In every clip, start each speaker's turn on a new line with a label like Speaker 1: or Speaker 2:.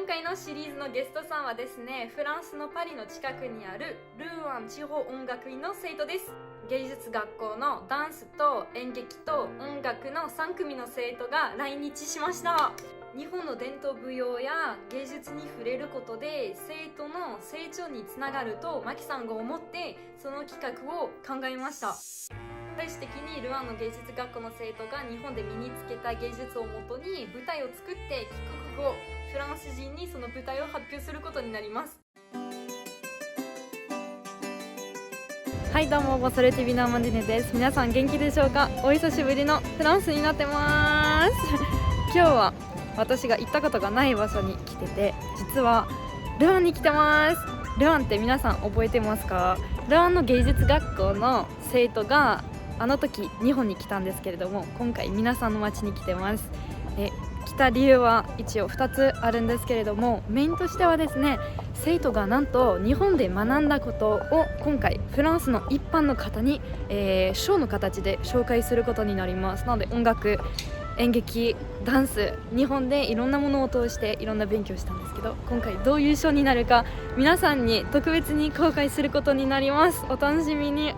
Speaker 1: 回のシリーズのゲストさんはですね、フランスのパリの近くにあるルーアン地方音楽院の生徒です。芸術学校のダンスと演劇と音楽の3組の生徒が来日しました。日本の伝統舞踊や芸術に触れることで生徒の成長につながるとマキさんが思ってその企画を考えました。最終的にルアンの芸術学校の生徒が日本で身につけた芸術をもとに舞台を作って帰国後フランス人にその舞台を発表することになります。はいどうもボソレ TV のアマンディネです。皆さん元気でしょうか。お久しぶりのフランスになってます今日は私が行ったことがない場所に来てて、実はルアンに来てます。ルアンって皆さん覚えてますか。ルアンの芸術学校の生徒があの時日本に来たんですけれども、今回皆さんの町に来てます。来た理由は一応2つあるんですけれども、メインとしてはですね、生徒がなんと日本で学んだことを今回フランスの一般の方に、ショーの形で紹介することになります。なので音楽、演劇、ダンス、日本でいろんなものを通していろんな勉強したんですけど、今回どういうショーになるか皆さんに特別に公開することになります。お楽しみに。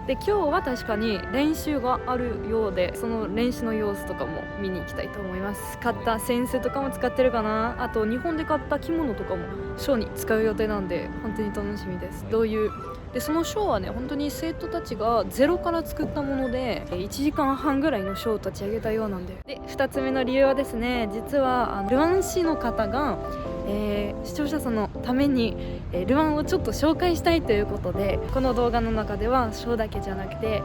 Speaker 1: で今日は確かに練習があるようで、その練習の様子とかも見に行きたいと思います。買った扇子とかも使ってるかな。あと日本で買った着物とかもショーに使う予定なんで本当に楽しみです。どういうでそのショーはね、本当に生徒たちがゼロから作ったもので1時間半ぐらいのショーを立ち上げたようなんで。2つ目の理由はですね、実はルアン市の方が視聴者さんのために、ルアンをちょっと紹介したいということで、この動画の中ではショーだけじゃなくて、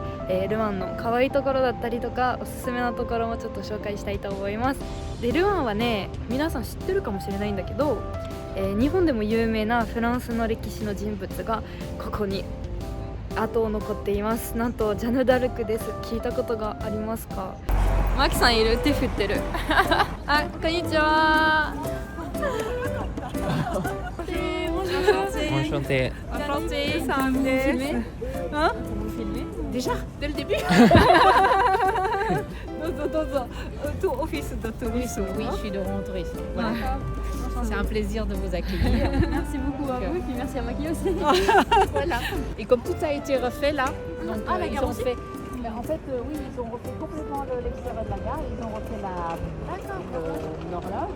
Speaker 1: ルアンの可愛いところだったりとかおすすめなところもちょっと紹介したいと思います。でルアンはね、皆さん知ってるかもしれないんだけど、日本でも有名なフランスの歴史の人物がここに跡を残っています。なんとジャヌ・ダルクです。聞いたことがありますか。マキさんいる？手振ってるあ、こんにちは
Speaker 2: Enchanté.
Speaker 1: Enchanté, Sam. Vous filmez? Hein? Vous filmez?
Speaker 3: Déjà, dès le début
Speaker 1: Tout office de tourisme.
Speaker 3: Oui, je suis de rentrée ici. Voilà. C'est un plaisir de vous accueillir.
Speaker 1: Merci beaucoup à vous et puis merci à Maki aussi.
Speaker 3: Voilà. Et comme tout a été refait là, donc
Speaker 1: la
Speaker 3: ils
Speaker 1: gare
Speaker 3: ont
Speaker 1: aussi
Speaker 3: fait. En fait, oui, ils ont refait complètement l'extérieur de la gare. Ils ont refait l'horloge.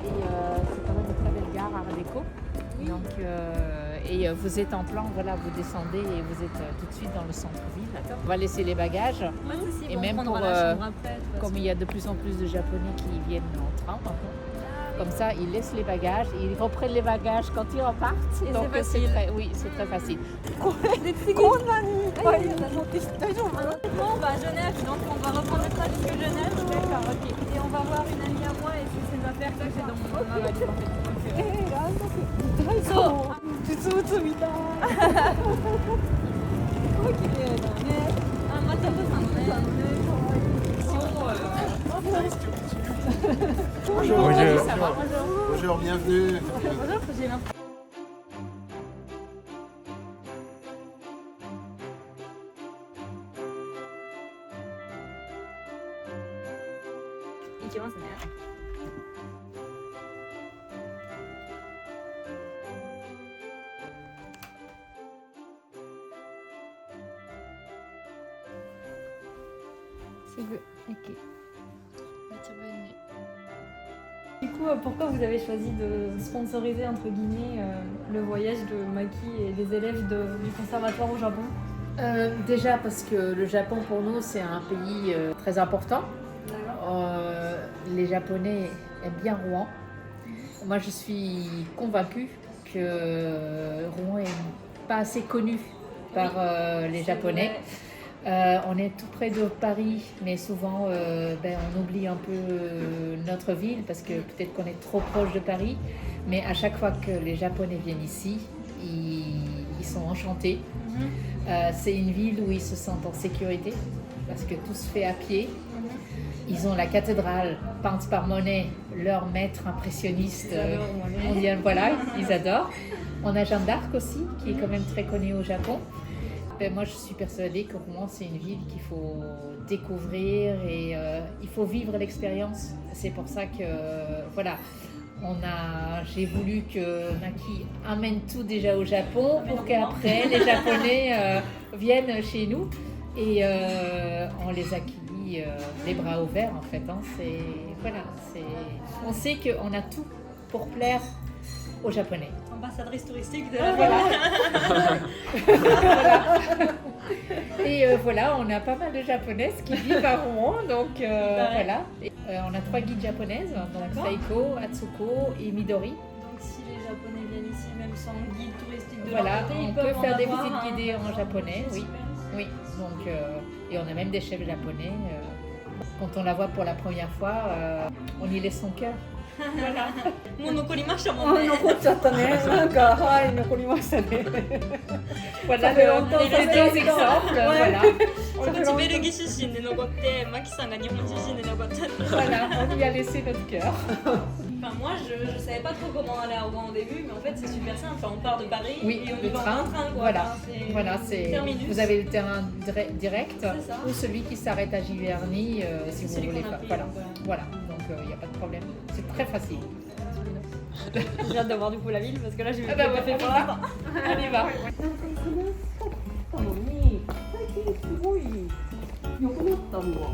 Speaker 3: Et c'est quand même une très belle gare Art déco. Donc, vous êtes en plan, voilà, vous descendez et vous êtes tout de suite dans le centre-ville. On va laisser les bagages. Et même pour, comme il y a de plus en plus de Japonais qui viennent en train maintenant, comme ça, ils laissent les bagages et ils reprennent les bagages quand ils repartent.
Speaker 1: Et
Speaker 3: donc
Speaker 1: c'est facile.
Speaker 3: Oui, c'est très facile.
Speaker 1: Bon, on va à Genève, donc on va reprendre le train jusqu'à Genève. D'accord, ok. Et on va voir une amie à moi et c'est ses affaires que j'ai dans mon valise en fait.
Speaker 2: Bonjour.
Speaker 4: Bonjour, bienvenue.
Speaker 1: Bonjour, j'ai l'impression. いきますね。すぐ駅。めっちゃ便利。Du coup, pourquoi vous avez choisi de sponsoriser entre guillemets le voyage de Maki et des élèves du conservatoire au Japon?
Speaker 3: Déjà parce que le Japon pour nous c'est un pays très important. Les Japonais aiment bien Rouen. Moi je suis convaincue que Rouen est pas assez connu par les Japonais. On est tout près de Paris, mais souvent on oublie un peu notre ville parce que peut-être qu'on est trop proche de Paris. Mais à chaque fois que les Japonais viennent ici, ils sont enchantés. C'est une ville où ils se sentent en sécurité parce que tout se fait à pied. Ils ont la cathédrale peinte par Monet, leur maître impressionniste mondial. Voilà, ils adorent. On a Jeanne d'Arc aussi, qui est quand même très connue au Japon. Moi, je suis persuadée que Rouen, c'est une ville qu'il faut découvrir et il faut vivre l'expérience. C'est pour ça que, voilà, J'ai voulu que Maki amène tout déjà au Japon pour qu'après les Japonais viennent chez nous et on les accueille les bras ouverts en fait. Hein. On sait qu'on a tout pour plaire aux Japonais.
Speaker 1: Ambassadrice touristique de la
Speaker 3: Voilà. Et voilà, on a pas mal de japonaises qui vivent à Rouen, donc voilà. Et, on a 3 guides japonaises, donc Saiko, Atsuko et Midori.
Speaker 1: Donc si les Japonais viennent ici, même sans guide touristique de
Speaker 3: Voilà,
Speaker 1: leur côté,
Speaker 3: on
Speaker 1: ils
Speaker 3: peut
Speaker 1: peuvent
Speaker 3: faire
Speaker 1: en
Speaker 3: des
Speaker 1: avoir
Speaker 3: visites
Speaker 1: un.
Speaker 3: guidées en japonais, oui.
Speaker 1: Super.
Speaker 3: Oui, donc, et on a même des chefs japonais. Quand on la voit pour la première fois, on y laisse son cœur. Voilà.
Speaker 1: もう残りましたもんね。
Speaker 2: 残っちゃったね。なんかはい残りましたね。
Speaker 3: Voilà
Speaker 2: fait
Speaker 3: les
Speaker 2: longtemps, ça fait
Speaker 3: deux
Speaker 2: longtemps.
Speaker 3: exemples.
Speaker 2: Ouais.
Speaker 3: Voilà.
Speaker 1: こっちベルギー出身で残ってマキさんが日本出身で残った
Speaker 3: Voilà, on y a laissé notre cœur.
Speaker 1: Enfin, moi je savais pas trop comment aller à Rouen au début, mais en fait c'est super simple. Enfin, on part de Paris
Speaker 3: Oui,
Speaker 1: et on y
Speaker 3: le
Speaker 1: va
Speaker 3: train.
Speaker 1: en train quoi.
Speaker 3: Voilà.
Speaker 1: Enfin, c'est
Speaker 3: Voilà, c'est.
Speaker 1: terminus.
Speaker 3: Vous avez le terrain direct
Speaker 1: C'est ça.
Speaker 3: ou celui qui s'arrête à Giverny si vous
Speaker 1: celui
Speaker 3: voulez
Speaker 1: qu'on a
Speaker 3: pas.
Speaker 1: pris,
Speaker 3: Voilà,
Speaker 1: donc,
Speaker 3: voilà. Donc il n'y a pas de problème. C'est très facile.
Speaker 1: J'ai hâte d'avoir du coup la ville parce que là j'ai vu
Speaker 3: Ah
Speaker 1: le
Speaker 3: bah
Speaker 1: café
Speaker 3: ouais,
Speaker 1: pour
Speaker 3: on y
Speaker 1: l'instant.
Speaker 3: On y va.
Speaker 2: なのに最近すごい良くなったのは。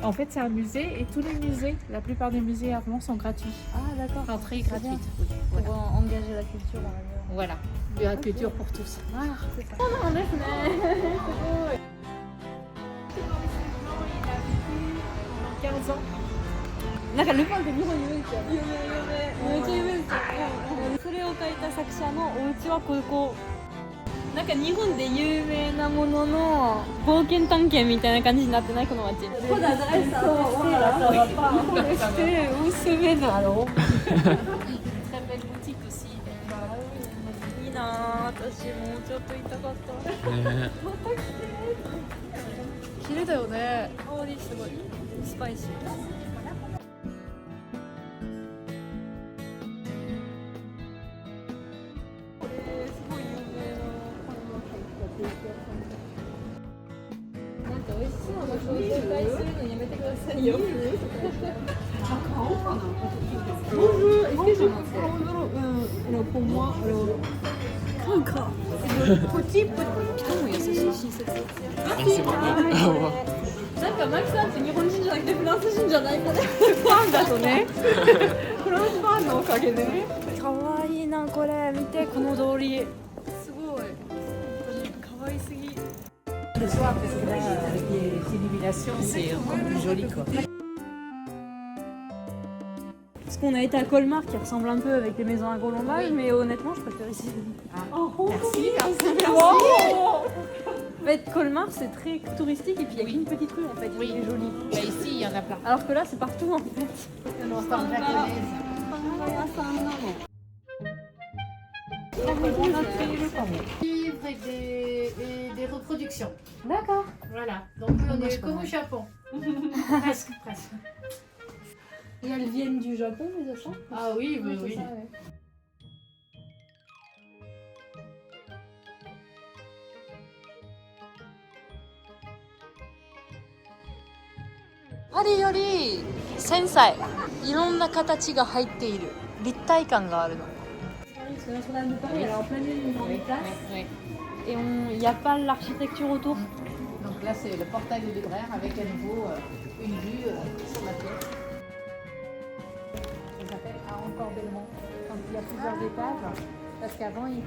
Speaker 3: En fait, c'est un musée et tous les musées, la plupart des musées à Rouen sont gratuits.
Speaker 1: Ah d'accord.
Speaker 3: Entrée
Speaker 1: Très
Speaker 3: gratuite.
Speaker 1: bien.
Speaker 3: Oui,
Speaker 1: Pour
Speaker 3: voilà.
Speaker 1: engager la culture on va dire.
Speaker 3: Voilà. De la culture pour tous.
Speaker 1: Ah, c'est ça. そうなんですね。すごい。
Speaker 3: 15 ans.
Speaker 1: なんかルパンって日本にいるんですよね。めっちゃ有名ですよ。それを書いた作者のお家はここ。なんか日本で有名なものの冒険探検みたいな感じになってないこの街。こだ大好き。しておすすめだろ。
Speaker 3: Très belle boutique aussi.
Speaker 1: いいなあ、私もうちょっと行きたかった。
Speaker 5: ね
Speaker 1: 綺麗だよね。香りすごい。スパイシー。なんか美味しそうなご紹介するのやめてくださいよ。
Speaker 2: Bonjour, est-ce que je prends alors pour moi alors petit
Speaker 1: 人も優しい親切。
Speaker 5: c'est bon.
Speaker 1: なんかマキさんって日本人じゃなくてフランス人じゃないかね。ファンだとね。フランスファンのおかげでね。可愛いなこれ見てこの通り。すごい。可愛すぎ。
Speaker 3: Le soir, parce que là, avec les illuminations, c'est encore plus joli quoi.
Speaker 1: Parce qu'on a été à Colmar qui ressemble un peu avec les maisons à colombage, mais honnêtement je préfère ici.
Speaker 3: Merci, merci.
Speaker 1: En fait, Colmar c'est très touristique et puis il y a qu'une petite rue en fait,
Speaker 3: Oui.
Speaker 1: qui est jolie.
Speaker 3: Bah, ici, il y en a plein.
Speaker 1: Alors que là c'est partout en fait.
Speaker 3: Stand japonaise. Livres et des reproductions.
Speaker 1: D'accord.
Speaker 3: Voilà. Donc on est comme au Japon. Presque, presque.
Speaker 1: Et elles viennent du Japon les achats.
Speaker 3: Ah oui, oui, oui.
Speaker 1: Paris より繊細。いろんな形が入っている。立体感があるの。Parce que Notre-Dame de Paris elle est en plein milieu d'une grande place
Speaker 3: Oui.
Speaker 1: et il n'y a pas l'architecture autour.
Speaker 3: Donc là, c'est le portail de libraire avec à nouveau une vue sur la pièce. Ça s'appelle à encore Belmont. Quand il y a plusieurs étages, parce qu'avant, ils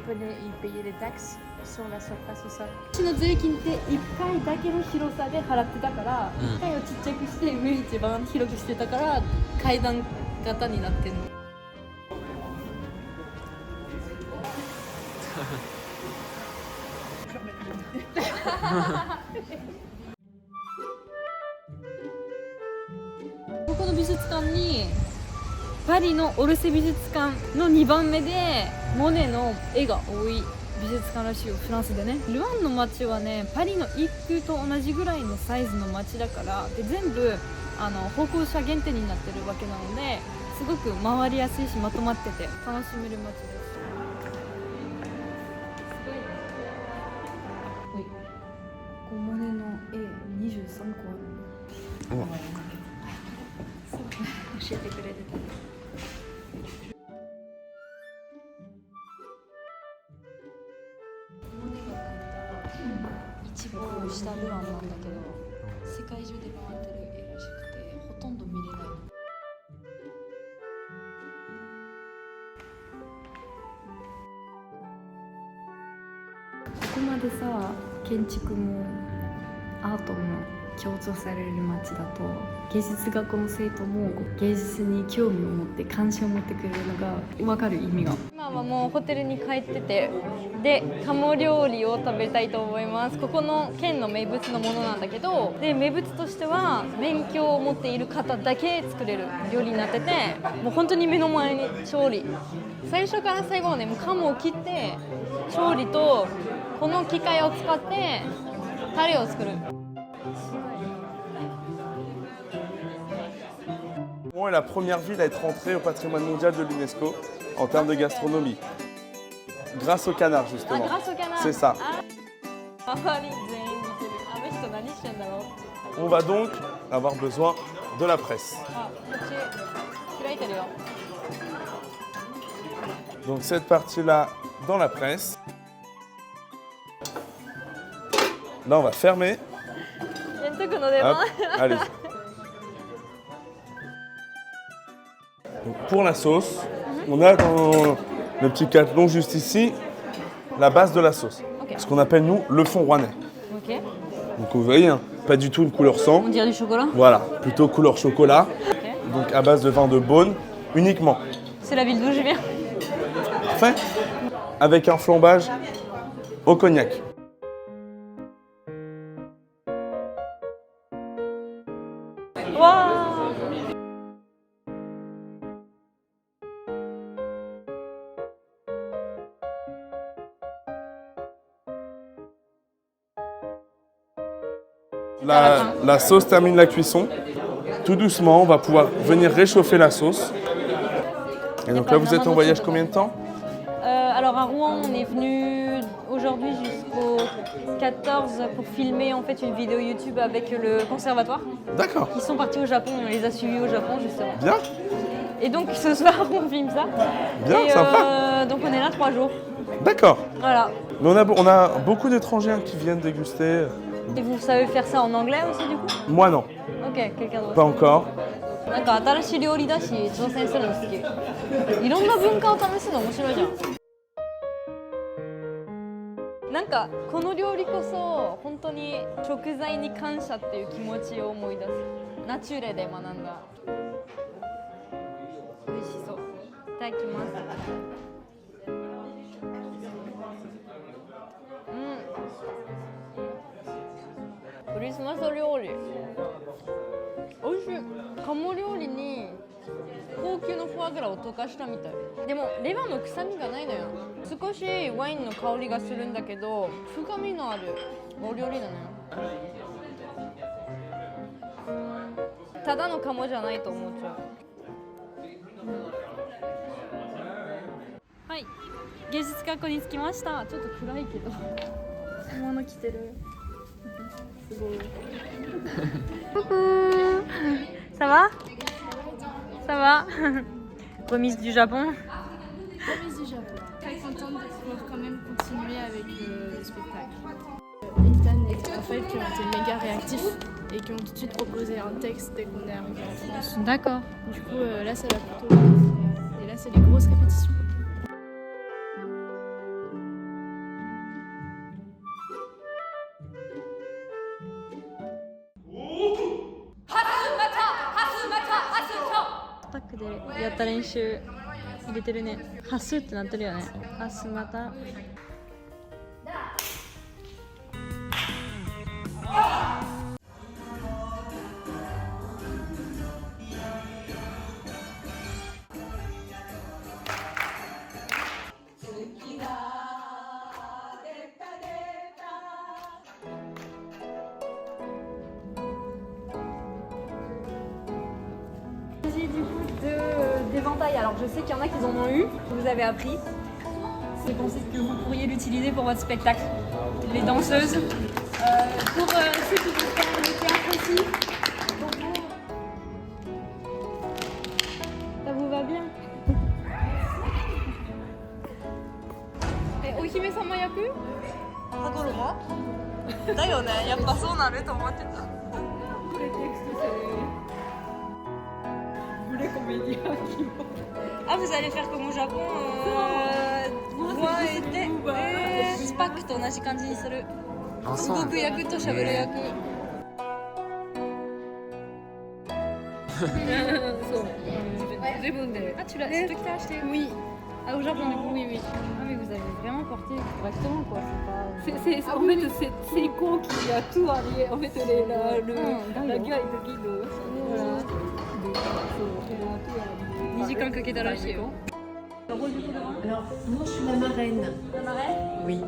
Speaker 3: payaient les taxes sur la surface au sol.
Speaker 1: 私の税金って1階だけの広さで払ってたから、1階をちっちゃくして上一番広くしてたから階段型になってるの。ここの美術館にパリのオルセ美術館の2番目でモネの絵が多い美術館らしいよ、フランスでね。ルアンの街はねパリの一区と同じぐらいのサイズの街だから、で全部歩行者限定になってるわけなので、すごく回りやすいしまとまってて楽しめる街です。ここモネの絵23個ある。教えてくれてた。一望したルアンなんだけど世界中で回ってる絵らしくてほとんど見れない。ここまでさ建築もアートも強調される街だと芸術学校の生徒も芸術に興味を持って関心を持ってくれるのが分かる意味が。今はもうホテルに帰っててで鴨料理を食べたいと思います。ここの県の名物のものなんだけどで名物としては免許を持っている方だけ作れる料理になっててもう本当に目の前に調理最初から最後までもう鴨を切って調理とこの機械を使ってタレを作る。
Speaker 5: Rouen est la première ville à être entrée au patrimoine mondial de l'UNESCO en termes de gastronomie. Grâce au canard, justement.
Speaker 1: Ah, grâce au canard.
Speaker 5: C'est ça. On va donc avoir besoin de la presse. Donc cette partie-là dans la presse. Là, on va fermer. Hop, allez. Donc, pour la sauce, on a dans le petit cathlon juste ici la base de la sauce.
Speaker 1: Okay.
Speaker 5: Ce qu'on appelle nous le fond rouennais.
Speaker 1: Ok.
Speaker 5: Donc vous voyez, hein, pas du tout une couleur sang.
Speaker 1: On dirait du chocolat.
Speaker 5: Voilà, plutôt couleur chocolat.
Speaker 1: Okay.
Speaker 5: Donc à base de vin de Beaune uniquement.
Speaker 1: C'est la ville d'où je viens.
Speaker 5: Parfait. Avec un flambage au cognac.
Speaker 1: Waouh.
Speaker 5: La sauce termine la cuisson. Tout doucement, on va pouvoir venir réchauffer la sauce. Et donc là, vous êtes en voyage combien de temps?
Speaker 1: Alors à Rouen, on est venu aujourd'hui jusqu'au 14 pour filmer en fait une vidéo YouTube avec le conservatoire.
Speaker 5: D'accord.
Speaker 1: Ils sont partis au Japon et on les a suivis au Japon justement.
Speaker 5: Bien.
Speaker 1: Et donc ce soir on filme ça.
Speaker 5: Bien,
Speaker 1: et,
Speaker 5: sympa.
Speaker 1: Donc on est là 3 jours.
Speaker 5: D'accord.
Speaker 1: Voilà.
Speaker 5: Mais on a beaucoup d'étrangers qui viennent déguster.
Speaker 1: Et vous savez faire ça en anglais aussi du coup?
Speaker 5: Moi non,
Speaker 1: Ok, quelqu'un d'autre.
Speaker 5: pas encore.
Speaker 1: なんか新しい料理だし挑戦するの好き。いろんな文化を試すの面白いじゃん。なんかこの料理こそ本当に食材に感謝っていう気持ちを思い出す。ナチュレで学んだ。美味しそう。いただきます。クリスマス料理。美味しい。鴨料理に高級のフォアグラを溶かしたみたい。でもレバーの臭みがないのよ。少しワインの香りがするんだけど深みのあるお料理なのよ。ただの鴨じゃないと思っちゃう。はい、芸術学校に着きました。ちょっと暗いけど着物着てる。すごい。Coucou. Ça va? Ça va? Remise du Japon.
Speaker 6: Remise du Japon. Très contente de pouvoir quand même continuer avec le spectacle. Ethan et Raphaël qui ont été méga réactifs et qui ont tout de suite proposé un texte dès qu'on est arrivé en France.
Speaker 1: D'accord.
Speaker 6: Du coup là ça va plutôt bien. Et là c'est les grosses répétitions.
Speaker 1: Attack でやった練習入れてるね。ハスってなってるよね。ハスまた。D'éventail. Alors je sais qu'il y en a qui en ont eu, que vous avez appris. C'est pensé que vous pourriez l'utiliser pour votre spectacle. Les danseuses. Pour ceux qui veulent faire le théâtre aussi. Pour vous. Ça vous va bien? Et Ohime-sama yaku? Hagoroha? だよね、やっぱそうなると思ってた。Ah, vous allez faire comme au Japon, voix et thé. Spak と同じ感じにする。動く役と喋る役。
Speaker 3: 自分で。
Speaker 1: Ah, tu l'as acheté?
Speaker 3: Oui.
Speaker 1: Ah, au Japon du coup?
Speaker 3: Oui, oui.
Speaker 1: Ah, mais vous avez vraiment porté correctement quoi, c'est pas...
Speaker 3: En fait, c'est Seiko qui a tout allié. En fait, la guide de guide. Voilà. Elle a tout allié.
Speaker 1: 2時間かけたらしいよ。
Speaker 2: Alors, moi, je suis la marraine.
Speaker 1: La marraine?
Speaker 2: Oui.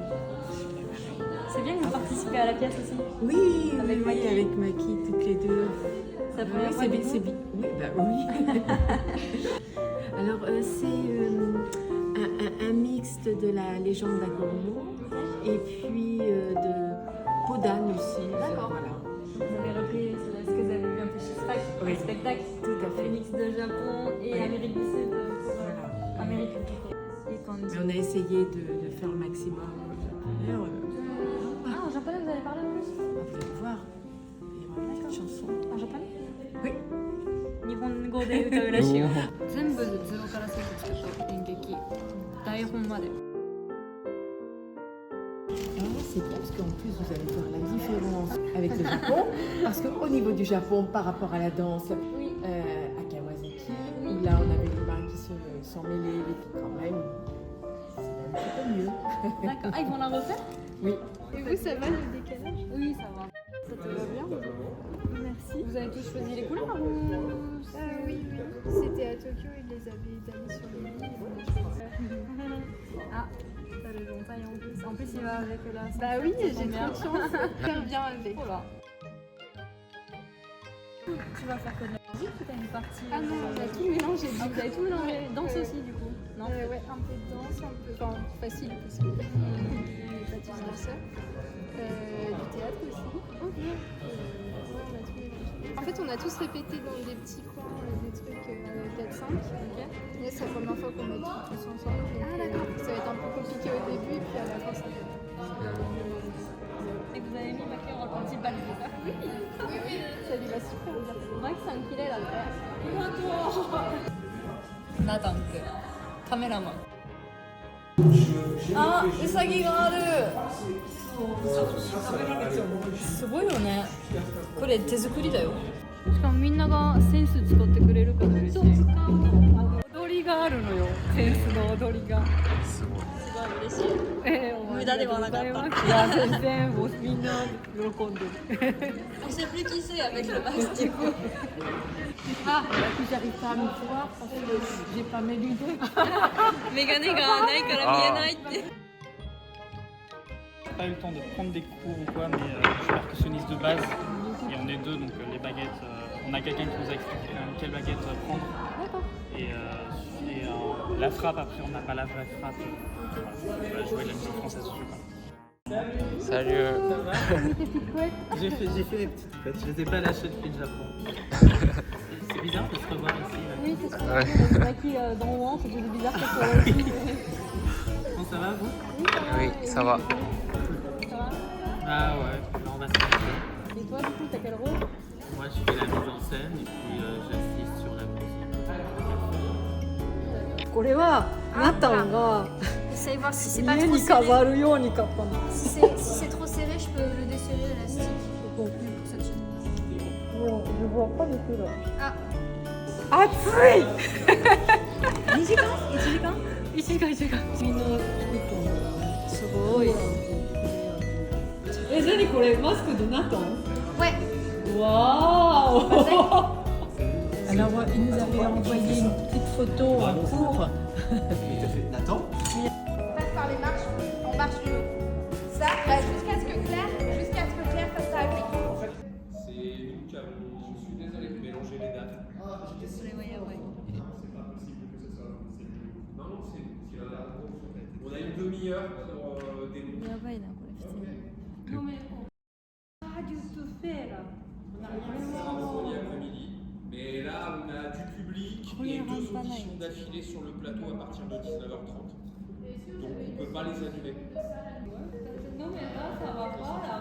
Speaker 1: C'est bien que vous participez à la pièce aussi.
Speaker 2: Oui,
Speaker 1: Avec
Speaker 2: oui,
Speaker 1: Maki.
Speaker 2: avec Maki, toutes les deux.
Speaker 1: Ça peut
Speaker 2: Oui, c'est bien, c'est bien. Oui, bah oui. Alors, c'est un mixte de la légende d'Agormo et puis de Podan aussi.
Speaker 1: D'accord.
Speaker 2: Voilà.
Speaker 1: Vous avez repris ce que vous avez vu un peu chez Spak,
Speaker 2: Oui.
Speaker 1: le spectacle.
Speaker 2: Tout à fait.
Speaker 1: Le mix de Japon et
Speaker 2: Oui.
Speaker 1: Amérique du Sud pour
Speaker 2: Voilà.
Speaker 1: Amérique du Sud. Et quand...
Speaker 2: Mais on a essayé de faire le maximum. D'ailleurs,
Speaker 1: Ah, en japonais vous allez parler en plus?
Speaker 2: vous allez voir, il y aura une petite chanson.
Speaker 1: En japonais?
Speaker 2: Oui.
Speaker 1: 日本語で歌うらしいよ。全部ゼロから作った演劇、台本まで。
Speaker 2: C'est bien parce qu'en plus vous allez voir la différence avec le Japon. Parce qu'au niveau du Japon, par rapport à la danse, à Kawasaki, où là on avait les mains qui se sont mêlées, et puis quand même, c'est un petit peu mieux.
Speaker 1: D'accord. Ah, ils vont la refaire?
Speaker 2: Oui.
Speaker 6: Et vous, ça va le décalage?
Speaker 1: Oui, ça va.
Speaker 6: Ça te va bien? Merci.
Speaker 1: Vous avez tous choisi les couleurs ou...
Speaker 6: Oui, oui. C'était à Tokyo, ils les avaient étalés sur le lit.
Speaker 1: Ah, t'as le long taille en plus. En plus, il va avec la...
Speaker 6: Bah oui,
Speaker 1: Ça
Speaker 6: j'ai
Speaker 1: tombe
Speaker 6: trop de chance. Faire bien avec.
Speaker 1: Oh là. Tu vas faire que de la musique ou t'as une partie...
Speaker 6: Ah non, on a tout mélangé.
Speaker 1: Ah, vous avez tout mélangé. Danse
Speaker 6: Ouais.
Speaker 1: aussi, du coup. Non?
Speaker 6: Ouais, un peu de danse, un peu. Enfin, facile parce que les bâtisses danseurs. Du théâtre aussi. Ouais, on a tout mélangé. En fait, on a tous répété dans des petits coins, des trucs 4-5. Et là, c'est la première fois qu'on met tout tous ensemble. Donc, ça va être un peu compliqué au début, et puis à la fin, ça va.
Speaker 1: Et vous avez mis ma clé en principal, c'est ça? Oui.
Speaker 6: Ça lui va super bien.
Speaker 1: Mikeさん綺麗だったよ。ナタンク、カメラマン。あ、ウサギがある。すごいよね。これ手作りだよ。しかもみんながセンス使ってくれるから嬉しい。踊りがあるのよ。センスの踊りが。すごい嬉しい。無駄ではなかった。いや全然もうみんな喜んでる。On sait plus qui c'est avec le masque du coup.
Speaker 3: Ah, j'arrive pas à me voir parce que j'ai pas mes lunettes.
Speaker 1: メガネがないから見えないって。
Speaker 7: Pas eu le temps de prendre des cours ou quoi, mais je suis percussionniste de base et on est deux, donc les baguettes, on a quelqu'un qui nous a expliqué quelle baguette prendre. Et la frappe, après on n'a pas la vraie frappe. Voilà, on va jouer de la musique française dessus. Quoi.
Speaker 5: Salut.
Speaker 7: J'ai fait les petites couettes, je les ai pas lâchées depuis le Japon. C'est bizarre de se revoir ici.
Speaker 1: Oui, c'est ce qu'on a dit, on a acquis dans Rouen, c'était bizarre que ce soit là aussi.
Speaker 7: Bon, ça va vous?
Speaker 5: Oui, ça va.
Speaker 7: Ah ouais, là on va se passer.
Speaker 1: Et toi, du coup, t'as quel rôle?
Speaker 7: Moi je fais la mise en scène et puis j'assiste sur la musique.
Speaker 1: これはナタンが
Speaker 6: Essayez voir si c'est pas
Speaker 1: 家
Speaker 6: trop
Speaker 1: に
Speaker 6: serré.
Speaker 1: 飾るように買ったの。
Speaker 6: Si c'est trop serré, je peux le desserrer l'élastique. Bon, pour cette chaîne.
Speaker 1: もう、je vois pas de couleur.
Speaker 6: Ah,
Speaker 1: 暑い2時間 ?1 時間 ?1 時間、1時間。みんな作ったの。すごい。え、なにこれマスクでナタン
Speaker 6: ouais.
Speaker 1: わーお
Speaker 3: Alors, il nous avait envoyé une petite photo en cours.
Speaker 4: Nathan?
Speaker 8: On passe par les marches, on marche du haut. Ça, bah, jusqu'à ce que Claire fasse ça avec.
Speaker 4: C'est nous qui avons. Je suis désolé de mélanger les dates. C'est pas possible que ce soit. Non, non, on a une demi-heure pour débuter.
Speaker 1: やばいな、これ普通に。
Speaker 4: Vendredi après-midi. Mais là, on a du public et deux auditions d'affilée sur le plateau à partir de 19h30. Donc on ne peut pas les annuler.
Speaker 1: Non mais là, ça va pas là.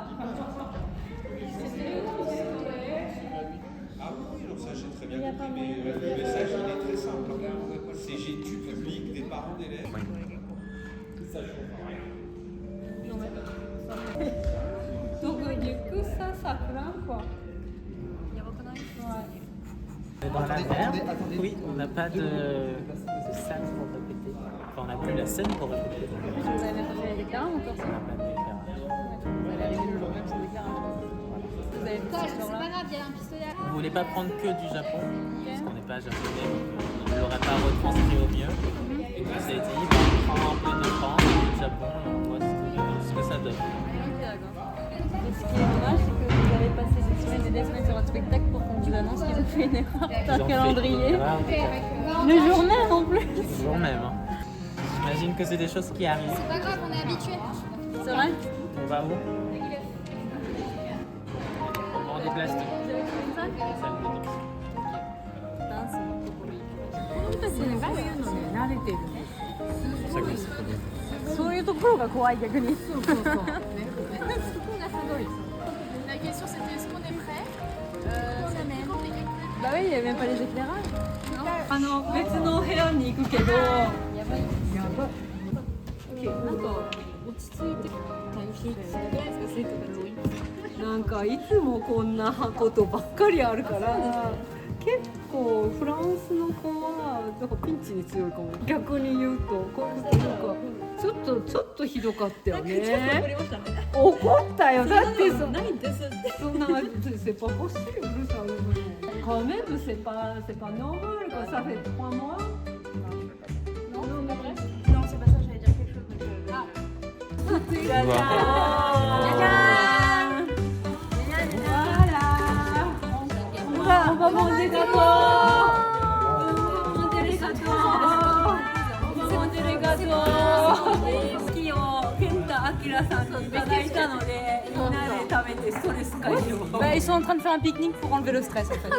Speaker 4: mais le message il est très simple. C'est j'ai du public, des parents d'élèves. Ça change rien.
Speaker 1: ささフランコやばくない？
Speaker 9: Dans la mer, oui, on n'a pas de salle pour répéter. Enfin, on n'a plus la scène pour répéter.
Speaker 1: Vous avez même pas fait les déclarations encore
Speaker 9: On
Speaker 1: ça?
Speaker 9: n'a pas de déclarage.
Speaker 1: Vous allez arriver le jour même sans déclaration. Vous avez fait
Speaker 8: C'est
Speaker 1: ce
Speaker 8: pas
Speaker 1: jour-là?
Speaker 8: grave, il y a un pistolet.
Speaker 9: On voulait pas prendre que du Japon, parce qu'on n'est pas japonais, donc on ne l'aurait pas retranscrit au mieux. Et puis ça a été dit, on prend un peu de France, du Japon, et on voit ce que ça donne.
Speaker 1: Ok, d'accord. Et ce qui est dommage, c'est que vous avez passé des semaines et des semaines sur votre spectacle pour qu'on vous annonce qu'ils ont fait une erreur
Speaker 9: Ils
Speaker 1: dans
Speaker 9: ont
Speaker 1: le
Speaker 9: fait
Speaker 1: calendrier.
Speaker 9: une erreur,
Speaker 1: Le jour même en plus.
Speaker 9: le jour même. Hein. J'imagine que c'est des choses qui arrivent.
Speaker 8: C'est pas grave, on est habitués.
Speaker 1: C'est vrai?
Speaker 9: On va où? On vend des plastiques.
Speaker 1: Vous avez trouvé ça?
Speaker 9: Salle de mix.
Speaker 1: ダンスのところに。
Speaker 9: C'est pour ça que c'est trop bien.
Speaker 1: そういうところが怖い逆に。
Speaker 8: La question c'était est-ce qu'on est prêt C'est compliqué.
Speaker 1: Bah oui, il n'y avait même pas les éclairages. 別の部屋に行くけど。やばい。なんか落ち着いてなんかいつもこんなことばっかりあるから結構フランスの子はなんかピンチに強いかも。逆に言うとこうなんかちょっとひどかったよね。怒ったよ。だってそんなc'est pas possible ça. Quand même c'est pas normal quoi. Ça fait 3 mois. Non, c'est vrai.
Speaker 8: Non, c'est pas ça, j'allais dire quelque chose.
Speaker 1: On va manger des gâteaux. On va manger les gâteaux. On va manger les gâteaux. 好きをケンタアキラさんにいただいたのでみんなで食べてストレス解消。Bah, ils sont en train de faire un pique-nique pour enlever le stress en fait.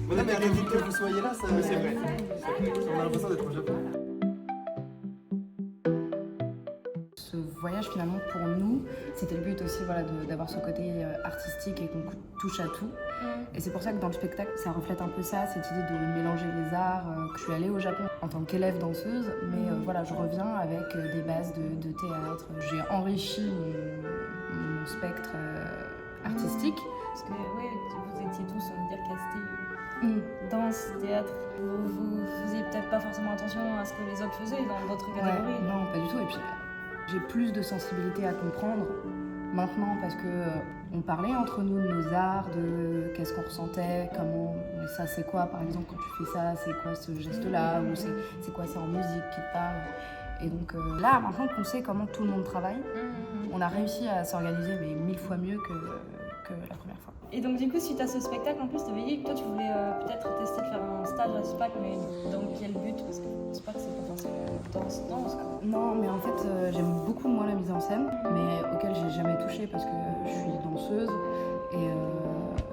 Speaker 10: Non, mais arrêtez que vous soyez là, ça, c'est vrai. On a l'impression d'être au Japon.
Speaker 11: Ce voyage finalement pour nous, c'était le but aussi voilà, d'avoir ce côté artistique et qu'on touche à tout. Et c'est pour ça que dans le spectacle, ça reflète un peu ça, cette idée de mélanger les arts. Je suis allée au Japon en tant qu'élève danseuse, mais voilà, je reviens avec des bases de théâtre. J'ai enrichi mon spectre artistique.
Speaker 1: Parce que oui, vous étiez tous, on va dire, castés danse, théâtre. Vous faisiez peut-être pas forcément attention à ce que les autres faisaient dans d'autres catégories.
Speaker 11: Ouais, non, pas du tout. Et puis j'ai plus de sensibilité à comprendre maintenant parce que on parlait entre nous de nos arts, de qu'est-ce qu'on ressentait, comment, mais ça c'est quoi par exemple quand tu fais ça, c'est quoi ce geste-là, ou c'est quoi ça en musique qui te parle. Et donc là, maintenant qu'on sait comment tout le monde travaille, on a réussi à s'organiser mais 1000 fois mieux que la première fois.
Speaker 1: Et donc du coup, suite à ce spectacle, en plus, tu avais dit que toi, tu voulais peut-être tester de faire un stage à SPAC, mais dans quel but? Parce que SPAC, c'est pas forcément danse quoi.
Speaker 11: Non, mais en fait, j'aime beaucoup moins la mise en scène, mais auquel j'ai jamais touché parce que je suis danseuse. Et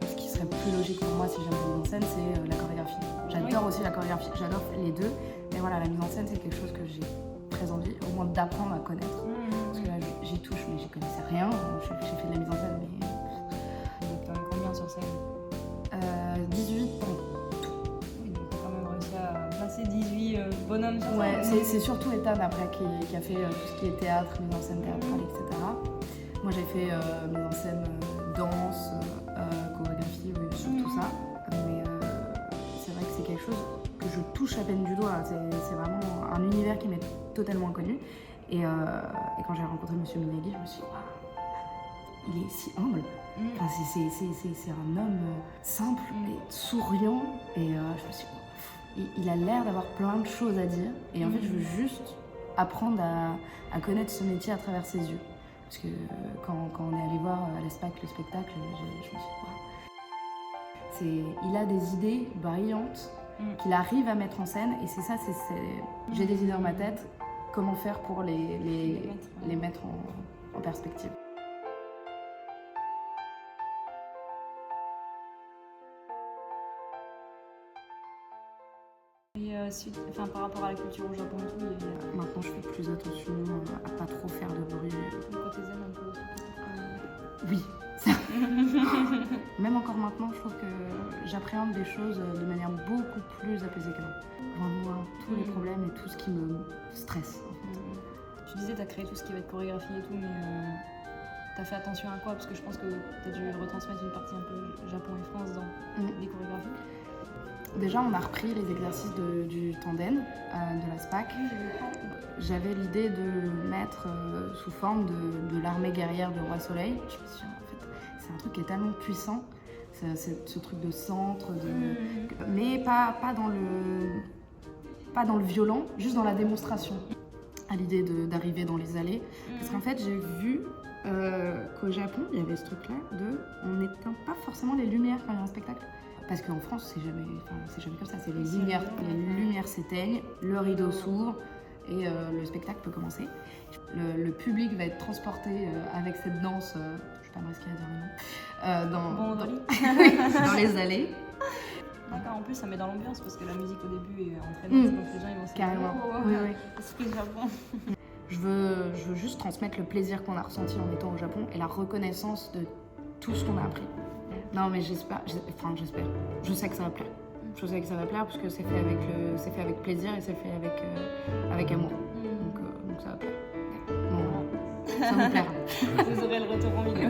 Speaker 11: ce qui serait plus logique pour moi si j'aime la mise en scène, c'est la chorégraphie. J'adore aussi la chorégraphie, j'adore les deux. Mais voilà, la mise en scène, c'est quelque chose que j'ai très envie, au moins d'apprendre à connaître. Parce que là, j'y touche, mais j'y connaissais rien. J'ai fait de la mise en scène, mais...
Speaker 1: Combien sur scène?
Speaker 11: 18 ans.
Speaker 1: Oui, donc t'as quand même réussi à placer 18 bonhommes sur scène.
Speaker 11: Ouais, c'est surtout Ethan après qui a fait tout ce qui est théâtre, mise en scène théâtrale, etc. Moi j'ai fait mise en scène danse, chorégraphie, oui, surtout ça. Mais c'est vrai que c'est quelque chose que je touche à peine du doigt. C'est vraiment un univers qui m'est totalement inconnu. Et quand j'ai rencontré Monsieur Miyagi, je me suis dit, waouh, il est si humble. Enfin, c'est un homme simple et souriant. Et je me suis dit, il a l'air d'avoir plein de choses à dire. Et en fait, je veux juste apprendre à connaître ce métier à travers ses yeux. Parce que quand on est allé voir à la SPAC le spectacle, je me suis dit, waouh. Il a des idées brillantes qu'il arrive à mettre en scène. Et c'est ça, j'ai des idées dans ma tête. Comment faire pour les mettre en perspective.
Speaker 1: Et par rapport à la culture au Japon et tout,
Speaker 11: Maintenant, je fais plus attention à pas trop faire de bruit.
Speaker 1: le côté zen un peu.
Speaker 11: Oui, ça. Même encore maintenant, je trouve que j'appréhende des choses de manière beaucoup plus apaisée qu'avant. Loin de moi, tous les problèmes et tout ce qui me stresse. En fait.
Speaker 1: Tu disais, t'as créé tout ce qui va être chorégraphie et tout, mais t'as fait attention à quoi? Parce que je pense que t'as dû retransmettre une partie un peu Japon et France dans les chorégraphies.
Speaker 11: Déjà, on a repris les exercices du tanden, de la SPAC. J'avais l'idée de mettre sous forme de l'armée guerrière de Roi Soleil. Je me suis dit, en fait, c'est un truc qui est tellement puissant. C'est ce truc de centre, mais pas dans le violent, juste dans la démonstration. À l'idée d'arriver dans les allées. Parce qu'en fait, j'ai vu qu'au Japon, il y avait ce truc-là on n'éteint pas forcément les lumières quand il y a un spectacle. Parce qu'en France, c'est jamais comme ça. C'est les lumières s'éteignent, le rideau s'ouvre et le spectacle peut commencer. Le public va être transporté avec cette danse, je ne sais pas ce qu'il y a à dire, non, dans les allées.
Speaker 1: En plus, ça met dans l'ambiance parce que la musique au début est entraînante, donc les gens ils vont se dire
Speaker 11: carrément.
Speaker 1: oui. Esprit Japon.
Speaker 11: Je veux juste transmettre le plaisir qu'on a ressenti en étant au Japon et la reconnaissance de tout ce qu'on a appris. Non, mais j'espère. Je sais que ça va plaire. Je sais que ça va plaire parce que c'est fait avec plaisir et c'est fait avec amour. Donc ça va plaire. Bon, ça vous plaira.
Speaker 1: Vous aurez le retour en milieu.